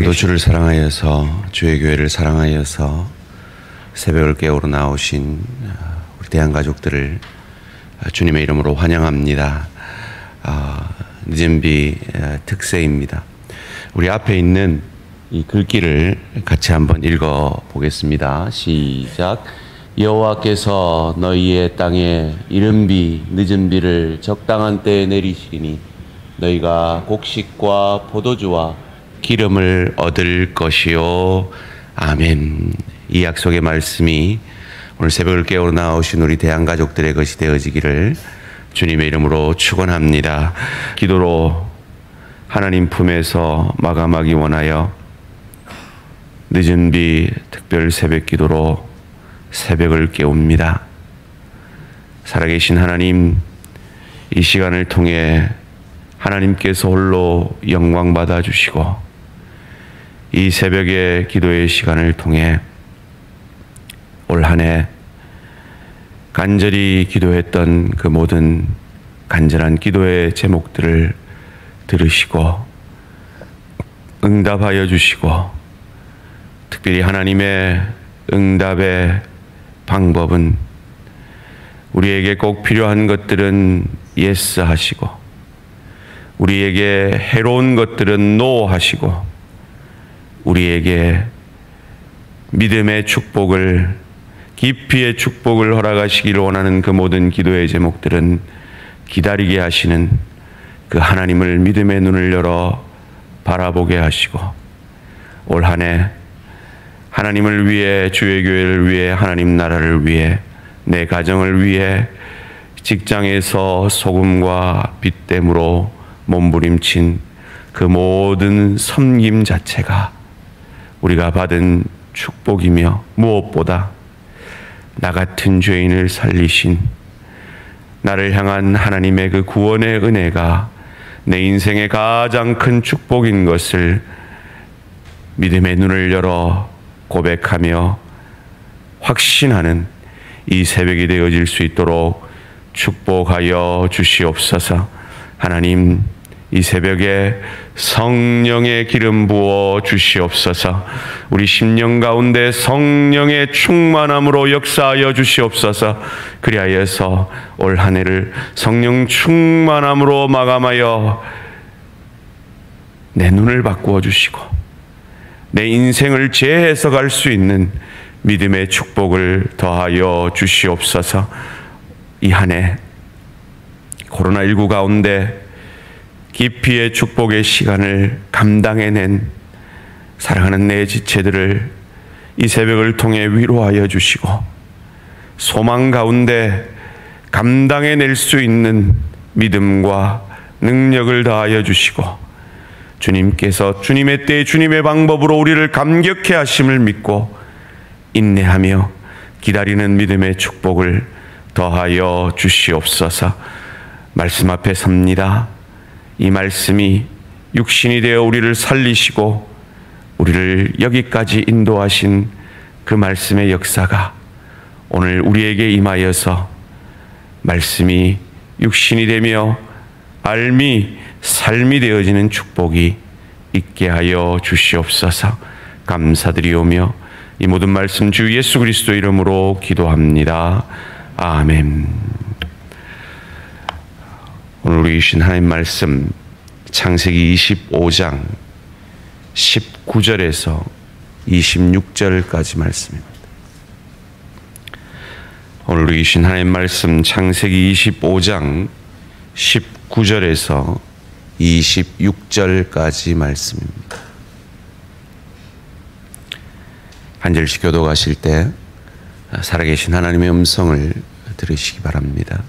오늘도 주를 사랑하여서 주의 교회를 사랑하여서 새벽을 깨우러 나오신 우리 대한가족들을 주님의 이름으로 환영합니다. 늦은 비 특세입니다. 우리 앞에 있는 이 글귀를 같이 한번 읽어 보겠습니다. 시작. 여호와께서 너희의 땅에 이른 비 늦은 비를 적당한 때에 내리시니 너희가 곡식과 포도주와 기름을 얻을 것이요. 아멘. 이 약속의 말씀이 오늘 새벽을 깨우러 나오신 우리 대한가족들의 것이 되어지기를 주님의 이름으로 축원합니다. 기도로 하나님 품에서 마감하기 원하여 늦은 비 특별 새벽 기도로 새벽을 깨웁니다. 살아계신 하나님, 이 시간을 통해 하나님께서 홀로 영광 받아 주시고 이 새벽의 기도의 시간을 통해 올 한 해 간절히 기도했던 그 모든 간절한 기도의 제목들을 들으시고 응답하여 주시고, 특별히 하나님의 응답의 방법은 우리에게 꼭 필요한 것들은 예스 하시고 우리에게 해로운 것들은 노 하시고 우리에게 믿음의 축복을, 깊이의 축복을 허락하시기를 원하는 그 모든 기도의 제목들은 기다리게 하시는 그 하나님을 믿음의 눈을 열어 바라보게 하시고, 올 한 해 하나님을 위해, 주의 교회를 위해, 하나님 나라를 위해, 내 가정을 위해 직장에서 소금과 빛됨으로 몸부림친 그 모든 섬김 자체가 우리가 받은 축복이며, 무엇보다 나 같은 죄인을 살리신 나를 향한 하나님의 그 구원의 은혜가 내 인생의 가장 큰 축복인 것을 믿음의 눈을 열어 고백하며 확신하는 이 새벽이 되어질 수 있도록 축복하여 주시옵소서. 하나님, 이 새벽에 성령의 기름 부어 주시옵소서. 우리 심령 가운데 성령의 충만함으로 역사하여 주시옵소서. 그리하여서 올 한 해를 성령 충만함으로 마감하여 내 눈을 바꾸어 주시고 내 인생을 재해석할 수 있는 믿음의 축복을 더하여 주시옵소서. 이 한 해 코로나19 가운데 깊이의 축복의 시간을 감당해낸 사랑하는 내 지체들을 이 새벽을 통해 위로하여 주시고, 소망 가운데 감당해낼 수 있는 믿음과 능력을 다하여 주시고, 주님께서 주님의 때 주님의 방법으로 우리를 감격해 하심을 믿고 인내하며 기다리는 믿음의 축복을 더하여 주시옵소서. 말씀 앞에 섭니다. 이 말씀이 육신이 되어 우리를 살리시고 우리를 여기까지 인도하신 그 말씀의 역사가 오늘 우리에게 임하여서 말씀이 육신이 되며 알미 삶이 되어지는 축복이 있게 하여 주시옵소서. 감사드리오며 이 모든 말씀 주 예수 그리스도 이름으로 기도합니다. 아멘. 오늘 우리 주신 하나님 말씀 창세기 25장 19절에서 26절까지 말씀입니다. 오늘 우리 주신 하나님 말씀 창세기 25장 19절에서 26절까지 말씀입니다. 한 절씩 교독하실 때 살아계신 하나님의 음성을 들으시기 바랍니다.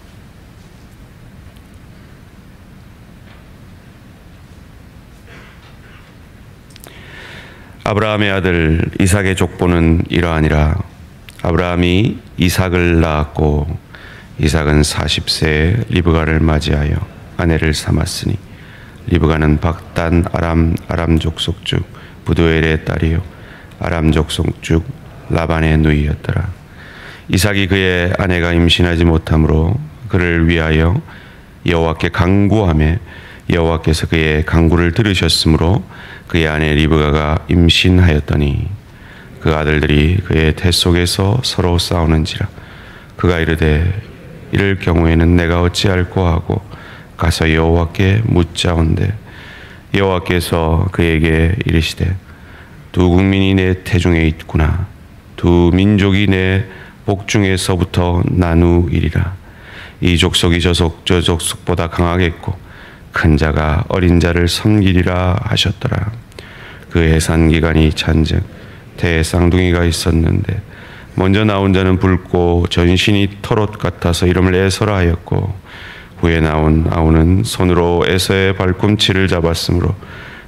아브라함의 아들 이삭의 족보는 이러하니라. 아브라함이 이삭을 낳았고 이삭은 40세에 리브가를 맞이하여 아내를 삼았으니 리브가는 박단 아람 족속 중 부두엘의 딸이요 아람 족속 중 라반의 누이였더라. 이삭이 그의 아내가 임신하지 못하므로 그를 위하여 여호와께 간구하며 여호와께서 그의 간구를 들으셨으므로 그의 아내 리브가가 임신하였더니 그 아들들이 그의 태 속에서 서로 싸우는지라. 그가 이르되 이럴 경우에는 내가 어찌할꼬 하고 가서 여호와께 묻자온대. 여호와께서 그에게 이르시되 두 국민이 내 태중에 있구나. 두 민족이 내 복중에서부터 나누이리라. 이 족속이 저 족속보다 강하겠고 큰 자가 어린 자를 섬기리라 하셨더라. 그 해산 기간이 찬즉 태에 쌍둥이가 있었는데 먼저 나온 자는 붉고 전신이 털옷 같아서 이름을 에서라 하였고 후에 나온 아우는 손으로 에서의 발꿈치를 잡았으므로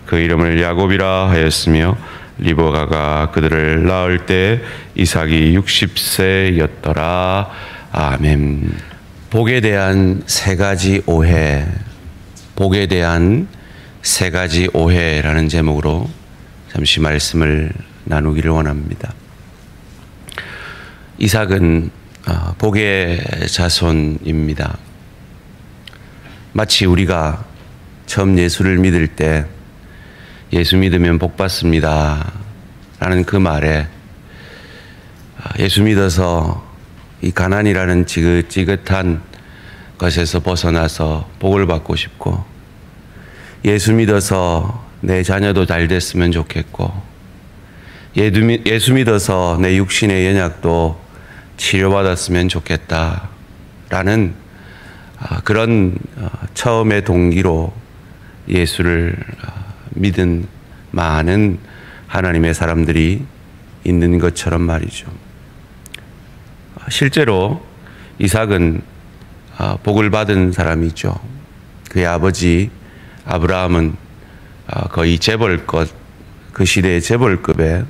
그 이름을 야곱이라 하였으며 리브가가 그들을 낳을 때 이삭이 60세였더라. 아멘. 복에 대한 세 가지 오해. 복에 대한 세 가지 오해라는 제목으로 잠시 말씀을 나누기를 원합니다. 이삭은 복의 자손입니다. 마치 우리가 처음 예수를 믿을 때 예수 믿으면 복 받습니다 라는 그 말에 예수 믿어서 이 가난이라는 지긋지긋한 것에서 벗어나서 복을 받고 싶고, 예수 믿어서 내 자녀도 잘 됐으면 좋겠고, 예수 믿어서 내 육신의 연약도 치료받았으면 좋겠다라는 그런 처음의 동기로 예수를 믿은 많은 하나님의 사람들이 있는 것처럼 말이죠. 실제로 이삭은 복을 받은 사람이죠. 그의 아버지 아브라함은 거의 재벌급, 그 시대의 재벌급의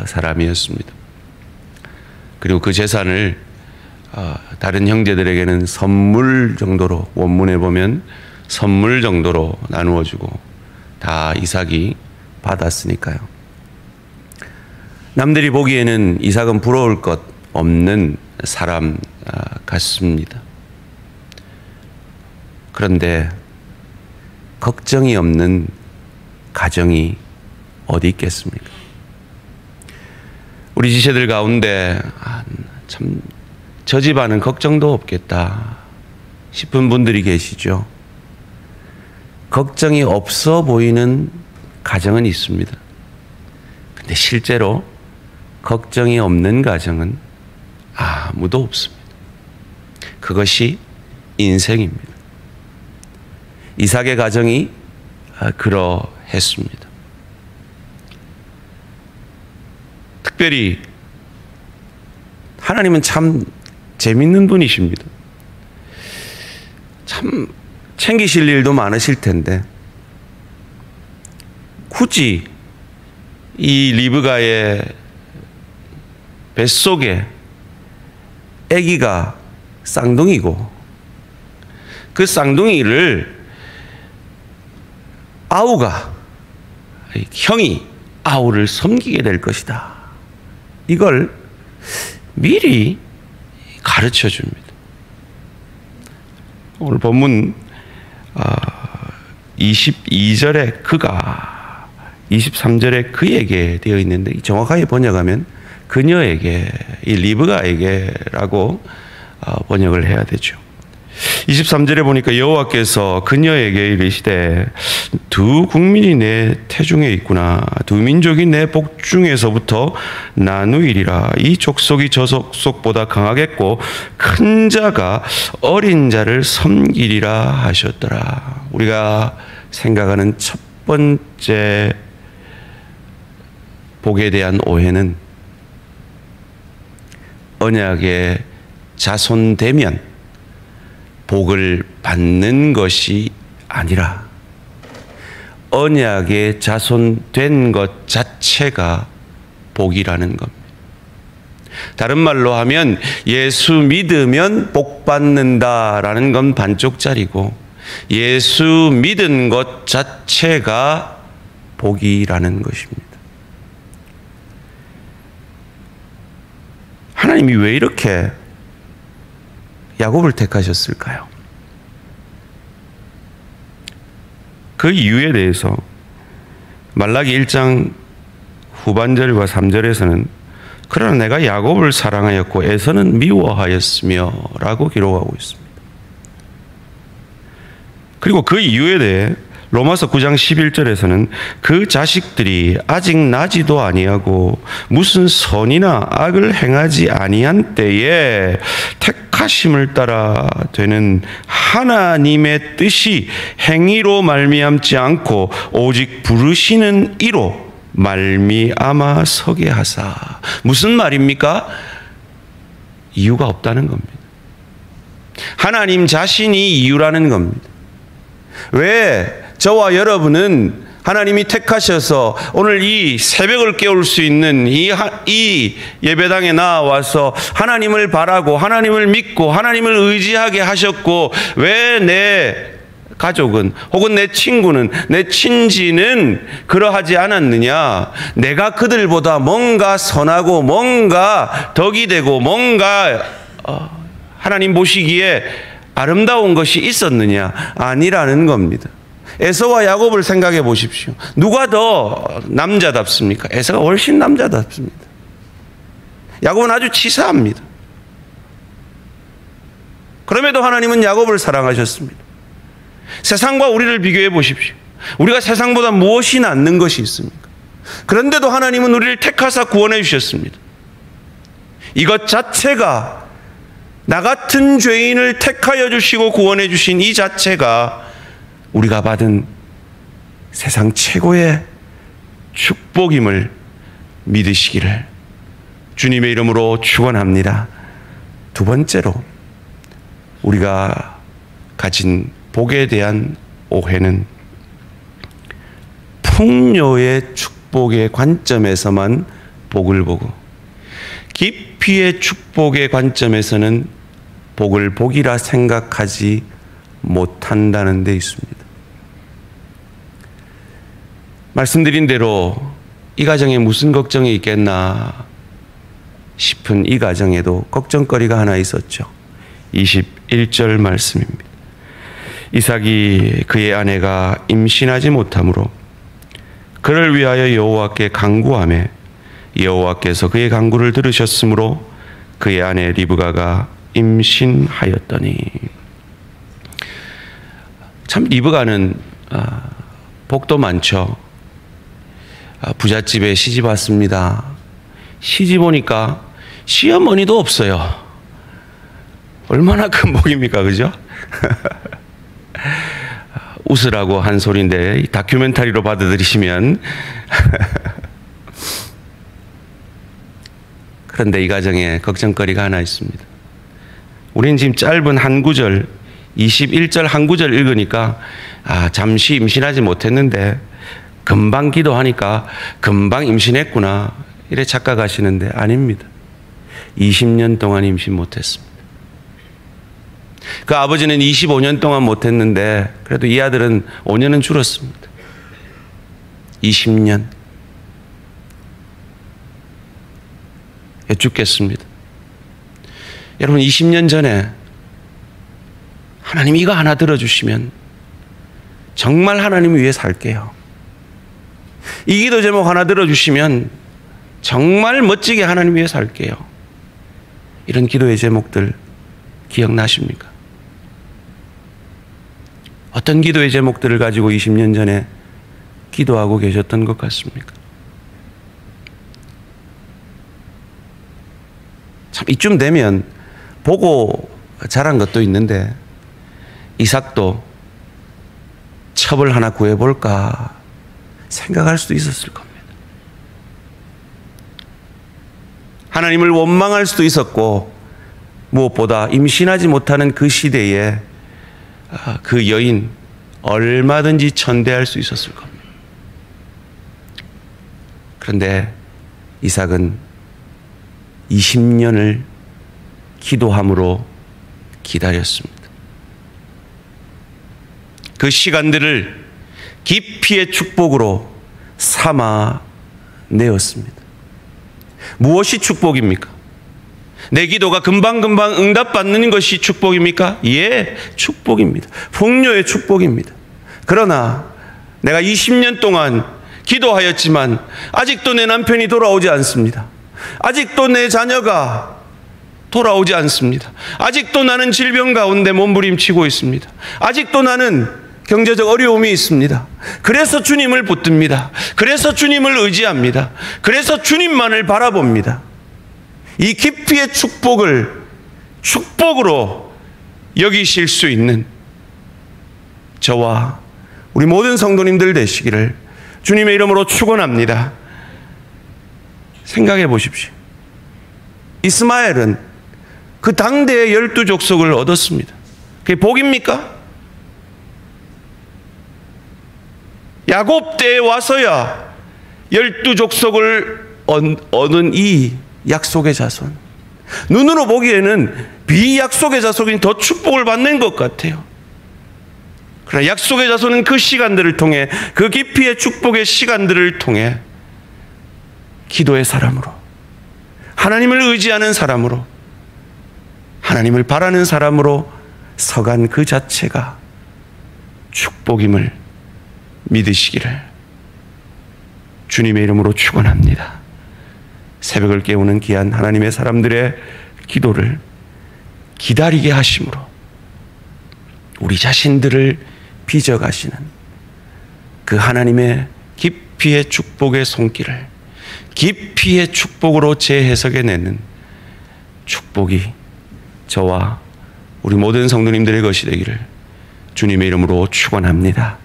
사람이었습니다. 그리고 그 재산을 다른 형제들에게는 선물 정도로, 원문에 보면 선물 정도로 나누어주고 다 이삭이 받았으니까요. 남들이 보기에는 이삭은 부러울 것 없는 사람 같습니다. 그런데 걱정이 없는 가정이 어디 있겠습니까? 우리 지체들 가운데 참 저 집안은 걱정도 없겠다 싶은 분들이 계시죠. 걱정이 없어 보이는 가정은 있습니다. 근데 실제로 걱정이 없는 가정은 아무도 없습니다. 그것이 인생입니다. 이삭의 가정이 그러했습니다. 특별히 하나님은 참 재밌는 분이십니다. 참 챙기실 일도 많으실 텐데 굳이 이 리브가의 뱃속에 아기가 쌍둥이고 그 쌍둥이를 형이 아우를 섬기게 될 것이다, 이걸 미리 가르쳐 줍니다. 오늘 본문 22절에 그가, 23절에 그에게 되어 있는데 정확하게 번역하면 그녀에게, 이 리브가에게라고 번역을 해야 되죠. 23절에 보니까 여호와께서 그녀에게 이르시되 두 국민이 내 태중에 있구나. 두 민족이 내 복중에서부터 나누이리라. 이 족속이 저 족속보다 강하겠고 큰 자가 어린 자를 섬기리라 하셨더라. 우리가 생각하는 첫 번째 복에 대한 오해는 언약의 자손되면 복을 받는 것이 아니라 언약의 자손된 것 자체가 복이라는 겁니다. 다른 말로 하면 예수 믿으면 복 받는다라는 건 반쪽짜리고 예수 믿은 것 자체가 복이라는 것입니다. 하나님이 왜 이렇게 야곱을 택하셨을까요? 그 이유에 대해서 말라기 1장 후반절과 3절에서는 그러나 내가 야곱을 사랑하였고 에서는 미워하였으며 라고 기록하고 있습니다. 그리고 그 이유에 대해 로마서 9장 11절에서는 그 자식들이 아직 나지도 아니하고 무슨 선이나 악을 행하지 아니한 때에 택하심을 따라 되는 하나님의 뜻이 행위로 말미암지 않고 오직 부르시는 이로 말미암아 서게 하사. 무슨 말입니까? 이유가 없다는 겁니다. 하나님 자신이 이유라는 겁니다. 왜 저와 여러분은 하나님이 택하셔서 오늘 이 새벽을 깨울 수 있는 이 예배당에 나와서 하나님을 바라고 하나님을 믿고 하나님을 의지하게 하셨고, 왜 내 가족은 혹은 내 친구는 내 친지는 그러하지 않았느냐? 내가 그들보다 뭔가 선하고 뭔가 덕이 되고 뭔가 하나님 보시기에 아름다운 것이 있었느냐? 아니라는 겁니다. 에서와 야곱을 생각해 보십시오. 누가 더 남자답습니까? 에서가 훨씬 남자답습니다. 야곱은 아주 치사합니다. 그럼에도 하나님은 야곱을 사랑하셨습니다. 세상과 우리를 비교해 보십시오. 우리가 세상보다 무엇이 낫는 것이 있습니까? 그런데도 하나님은 우리를 택하사 구원해 주셨습니다. 이것 자체가, 나 같은 죄인을 택하여 주시고 구원해 주신 이 자체가 우리가 받은 세상 최고의 축복임을 믿으시기를 주님의 이름으로 축원합니다. 두 번째로, 우리가 가진 복에 대한 오해는 풍요의 축복의 관점에서만 복을 보고 깊이의 축복의 관점에서는 복을 복이라 생각하지 못한다는 데 있습니다. 말씀드린 대로 이 가정에 무슨 걱정이 있겠나 싶은 이 가정에도 걱정거리가 하나 있었죠. 21절 말씀입니다. 이삭이 그의 아내가 임신하지 못하므로 그를 위하여 여호와께 간구하매 여호와께서 그의 간구를 들으셨으므로 그의 아내 리브가가 임신하였더니. 참 리브가는 복도 많죠. 부잣집에 시집 왔습니다. 시집 오니까 시어머니도 없어요. 얼마나 큰 복입니까, 그죠? 웃으라고 한 소리인데 다큐멘터리로 받아들이시면 그런데 이 가정에 걱정거리가 하나 있습니다. 우리는 지금 짧은 한 구절, 21절 한 구절 읽으니까 잠시 임신하지 못했는데 금방 기도하니까 금방 임신했구나 이래 착각하시는데 아닙니다. 20년 동안 임신 못했습니다. 그 아버지는 25년 동안 못했는데 그래도 이 아들은 5년은 줄었습니다. 20년. 여쭙겠습니다. 여러분, 20년 전에 하나님 이거 하나 들어주시면 정말 하나님 위해 살게요. 이 기도 제목 하나 들어주시면 정말 멋지게 하나님 위해 살게요. 이런 기도의 제목들 기억나십니까? 어떤 기도의 제목들을 가지고 20년 전에 기도하고 계셨던 것 같습니까? 참 이쯤 되면 보고 자란 것도 있는데 이삭도 첩을 하나 구해볼까 생각할 수도 있었을 겁니다. 하나님을 원망할 수도 있었고 무엇보다 임신하지 못하는 그 시대에 그 여인 얼마든지 천대할 수 있었을 겁니다. 그런데 이삭은 20년을 기도함으로 기다렸습니다. 그 시간들을 깊이의 축복으로 삼아 내었습니다. 무엇이 축복입니까? 내 기도가 금방금방 응답받는 것이 축복입니까? 예, 축복입니다. 풍요의 축복입니다. 그러나 내가 20년 동안 기도하였지만 아직도 내 남편이 돌아오지 않습니다. 아직도 내 자녀가 돌아오지 않습니다. 아직도 나는 질병 가운데 몸부림치고 있습니다. 아직도 나는 경제적 어려움이 있습니다. 그래서 주님을 붙듭니다. 그래서 주님을 의지합니다. 그래서 주님만을 바라봅니다. 이 깊이의 축복을 축복으로 여기실 수 있는 저와 우리 모든 성도님들 되시기를 주님의 이름으로 축원합니다. 생각해 보십시오. 이스마엘은 그 당대의 12족속을 얻었습니다. 그게 복입니까? 야곱 때에 와서야 12족속을 얻은 이 약속의 자손, 눈으로 보기에는 비약속의 자손이 더 축복을 받는 것 같아요. 그러나 약속의 자손은 그 시간들을 통해, 그 깊이의 축복의 시간들을 통해 기도의 사람으로, 하나님을 의지하는 사람으로, 하나님을 바라는 사람으로 서간 그 자체가 축복임을 믿으시기를 주님의 이름으로 축원합니다. 새벽을 깨우는 귀한 하나님의 사람들의 기도를 기다리게 하심으로 우리 자신들을 빚어가시는 그 하나님의 깊이의 축복의 손길을 깊이의 축복으로 재해석해내는 축복이 저와 우리 모든 성도님들의 것이 되기를 주님의 이름으로 축원합니다.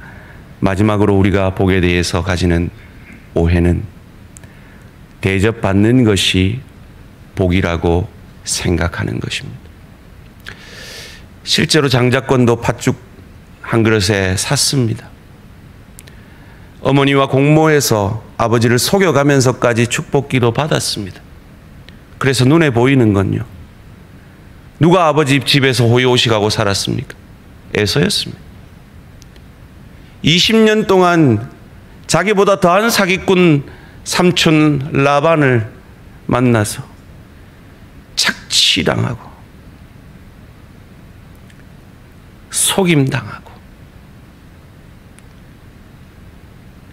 마지막으로 우리가 복에 대해서 가지는 오해는 대접받는 것이 복이라고 생각하는 것입니다. 실제로 장자권도 팥죽 한 그릇에 샀습니다. 어머니와 공모해서 아버지를 속여가면서까지 축복기도 받았습니다. 그래서 눈에 보이는 건요, 누가 아버지 집에서 호의호식하고 살았습니까? 에서였습니다. 20년 동안 자기보다 더한 사기꾼 삼촌 라반을 만나서 착취당하고 속임당하고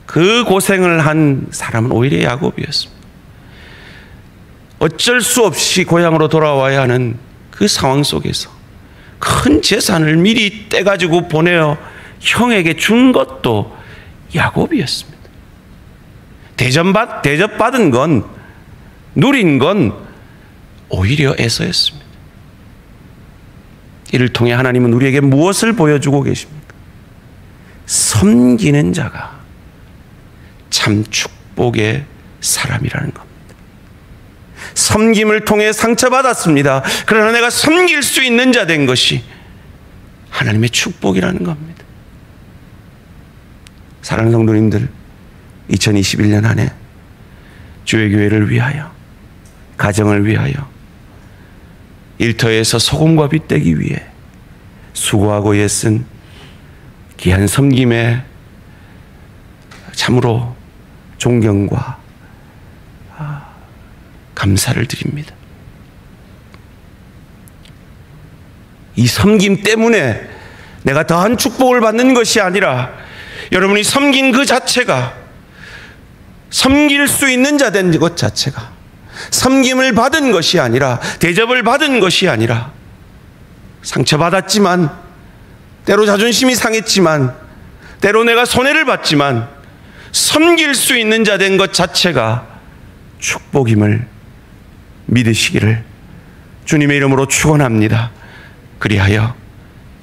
그 고생을 한 사람은 오히려 야곱이었습니다. 어쩔 수 없이 고향으로 돌아와야 하는 그 상황 속에서 큰 재산을 미리 떼가지고 보내어 형에게 준 것도 야곱이었습니다. 대접받은 건, 누린 건 오히려 에서였습니다. 이를 통해 하나님은 우리에게 무엇을 보여주고 계십니까? 섬기는 자가 참 축복의 사람이라는 겁니다. 섬김을 통해 상처받았습니다. 그러나 내가 섬길 수 있는 자 된 것이 하나님의 축복이라는 겁니다. 사랑하는 성도님들, 2021년 한 해 주의 교회를 위하여, 가정을 위하여, 일터에서 소금과 빛 되기 위해 수고하고 애쓴 귀한 섬김에 참으로 존경과 감사를 드립니다. 이 섬김 때문에 내가 더한 축복을 받는 것이 아니라 여러분이 섬긴 그 자체가, 섬길 수 있는 자 된 것 자체가, 섬김을 받은 것이 아니라, 대접을 받은 것이 아니라, 상처받았지만, 때로 자존심이 상했지만, 때로 내가 손해를 봤지만 섬길 수 있는 자 된 것 자체가 축복임을 믿으시기를 주님의 이름으로 축원합니다. 그리하여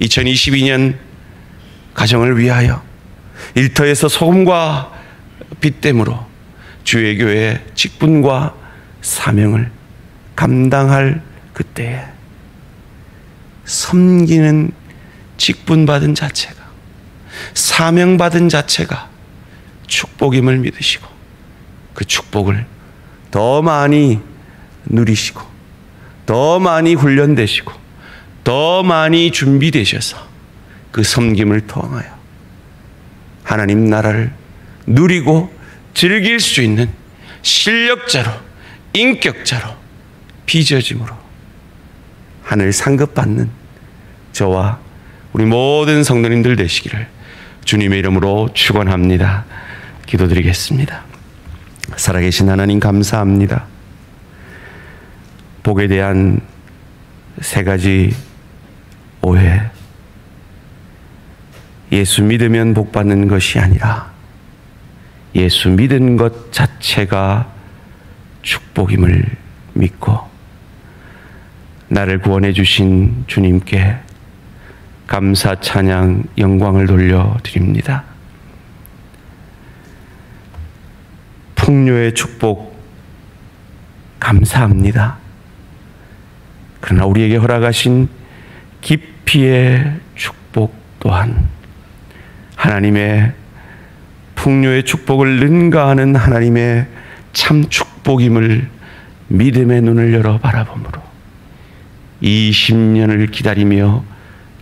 2022년 가정을 위하여 일터에서 소금과 빛됨으로 주의 교회의 직분과 사명을 감당할 그때에 섬기는 직분받은 자체가, 사명받은 자체가 축복임을 믿으시고 그 축복을 더 많이 누리시고 더 많이 훈련되시고 더 많이 준비되셔서 그 섬김을 통하여 하나님 나라를 누리고 즐길 수 있는 실력자로, 인격자로 빚어짐으로 하늘 상급받는 저와 우리 모든 성도님들 되시기를 주님의 이름으로 축원합니다. 기도드리겠습니다. 살아계신 하나님 감사합니다. 복에 대한 세 가지 오해. 예수 믿으면 복 받는 것이 아니라 예수 믿은 것 자체가 축복임을 믿고 나를 구원해 주신 주님께 감사, 찬양, 영광을 돌려드립니다. 풍요의 축복 감사합니다. 그러나 우리에게 허락하신 깊이의 축복 또한 하나님의 풍요의 축복을 능가하는 하나님의 참 축복임을 믿음의 눈을 열어 바라보므로 20년을 기다리며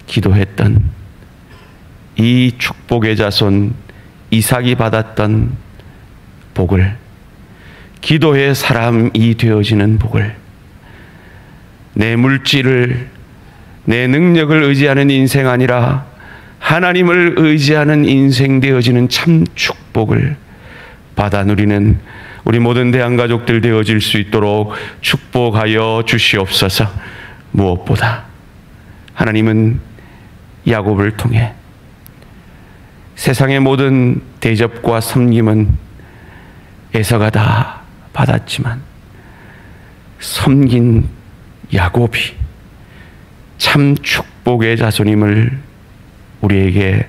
기도했던 이 축복의 자손 이삭이 받았던 복을, 기도의 사람이 되어지는 복을, 내 물질을, 내 능력을 의지하는 인생 아니라 하나님을 의지하는 인생 되어지는 참 축복을 받아 누리는 우리 모든 대한가족들 되어질 수 있도록 축복하여 주시옵소서. 무엇보다 하나님은 야곱을 통해 세상의 모든 대접과 섬김은 에서가 다 받았지만 섬긴 야곱이 참 축복의 자손임을 우리에게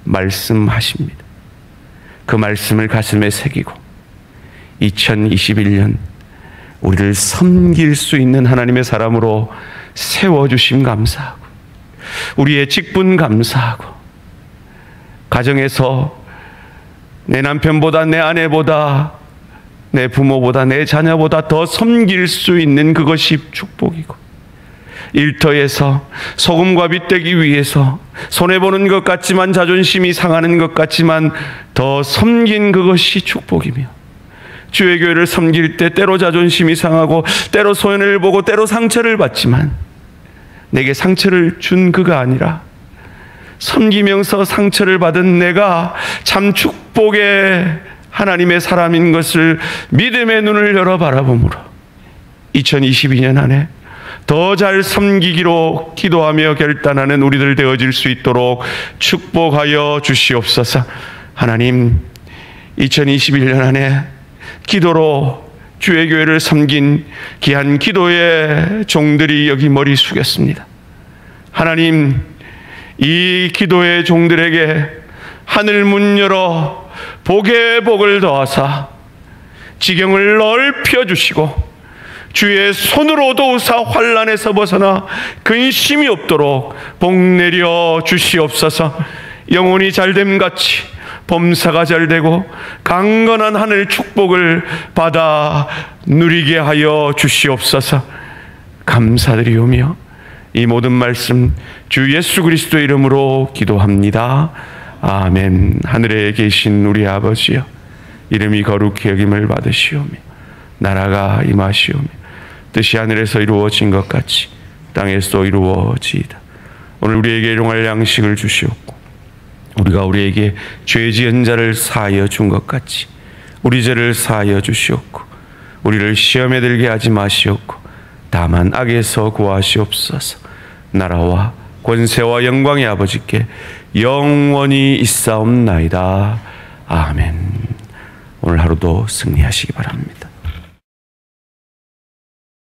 말씀하십니다. 그 말씀을 가슴에 새기고 2021년 우리를 섬길 수 있는 하나님의 사람으로 세워주심 감사하고, 우리의 직분 감사하고, 가정에서 내 남편보다, 내 아내보다, 내 부모보다, 내 자녀보다 더 섬길 수 있는 그것이 축복이고, 일터에서 소금과 빗대기 위해서 손해보는 것 같지만, 자존심이 상하는 것 같지만 더 섬긴 그것이 축복이며, 주의 교회를 섬길 때 때로 자존심이 상하고 때로 손해를 보고 때로 상처를 받지만 내게 상처를 준 그가 아니라 섬기면서 상처를 받은 내가 참 축복의 하나님의 사람인 것을 믿음의 눈을 열어 바라보므로 2022년 안에 더 잘 섬기기로 기도하며 결단하는 우리들 되어질 수 있도록 축복하여 주시옵소서. 하나님, 2021년 안에 기도로 주의 교회를 섬긴 귀한 기도의 종들이 여기 머리 숙였습니다. 하나님, 이 기도의 종들에게 하늘 문 열어 복의 복을 더하사 지경을 넓혀 주시고 주의 손으로 도우사 환난에서 벗어나 근심이 없도록 복 내려 주시옵소서. 영혼이 잘됨같이 범사가 잘되고 강건한 하늘 축복을 받아 누리게 하여 주시옵소서. 감사드리오며 이 모든 말씀 주 예수 그리스도의 이름으로 기도합니다. 아멘. 하늘에 계신 우리 아버지여, 이름이 거룩히 여김을 받으시오며 나라가 임하시오며 뜻이 하늘에서 이루어진 것 같이 땅에서 이루어지이다. 오늘 우리에게 일용할 양식을 주시옵고 우리가 우리에게 죄 지은 자를 사하여 준 것 같이 우리 죄를 사하여 주시옵고 우리를 시험에 들게 하지 마시옵고 다만 악에서 구하시옵소서. 나라와 권세와 영광의 아버지께 영원히 있사옵나이다. 아멘. 오늘 하루도 승리하시기 바랍니다.